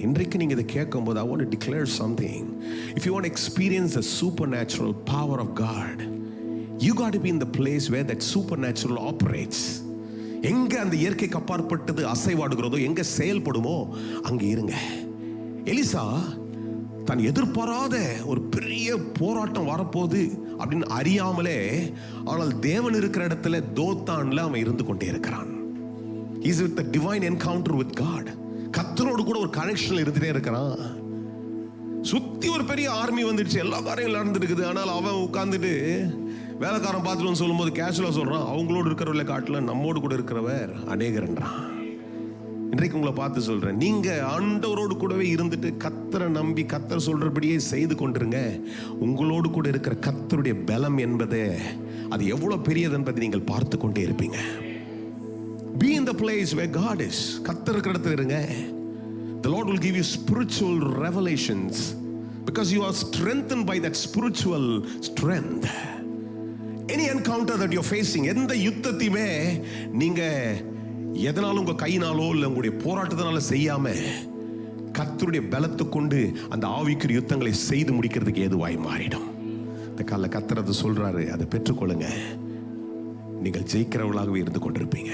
இன்றைக்கு நீங்க இதை கேட்கும்போது I want to declare something. If you want to experience the supernatural power of God, you got to be in the place where that supernatural operates. எங்க அந்த இயற்கைக்கு அப்பாற்பட்டது அசைவாடுகிறதோ, எங்க செயல்படுமோ அங்க இருங்க. எலிசா தான் எதிர்பாராத ஒரு பெரிய போராட்டம் வரப்போகுது அப்படின்னு அறியாமலே, ஆனால் தேவன் இருக்கிற இடத்துல தோத்தான்ல அவன் இருந்து கொண்டே இருக்கிறான். He is with the divine encounter with God. கர்த்தரோடு கூட ஒரு கனெக்ஷன்ல இருந்துட்டே இருக்கிறான். சுத்தி ஒரு பெரிய ஆர்மி வந்துடுச்சு, எல்லா காரியங்களும் நடந்துருக்குது. ஆனால் அவன் உட்கார்ந்துட்டு வேலைக்காரன் பார்த்துட்டு சொல்லும்போது கேஷுவலா சொல்றான், அவங்களோடு இருக்கிறவர்களை காட்டல நம்மோடு கூட இருக்கிறவர் அநேகர்ன்றான். இன்றைக்கு உங்களை பார்த்து சொல்றேன், நீங்க ஆண்டவரோடு கூடவே இருந்துட்டு கர்த்தரை நம்பி கர்த்தர் சொல்றபடியே செய்து கொண்டிருங்க. உங்களோடு கூட இருக்கிற கர்த்தருடைய பலம் என்பது அது எவ்வளவு பெரியது என்பதை நீங்கள் பார்த்து கொண்டே இருப்பீங்க. Be in the place where God is. கர்த்தர் இருக்கிற இடத்துல இருங்க. The Lord will give you spiritual revelations because you are strengthened by that spiritual strength. Any encounter that you're facing, எந்த யுத்தத்தையுமே நீங்க எதனாலும் உங்க கையினாலோ இல்லை உங்களுடைய போராட்டத்தினால செய்யாம கர்த்தருடைய பலத்தை கொண்டு அந்த ஆவிக்குரிய யுத்தங்களை செய்து முடிக்கிறதுக்கு ஏதுவாய் மாறிடும். இந்த காலைல கர்த்தர் அதை சொல்றாரு, அதை பெற்றுக்கொள்ளுங்க. நீங்கள் ஜெயிக்கிறவர்களாகவே இருந்து கொண்டிருப்பீங்க.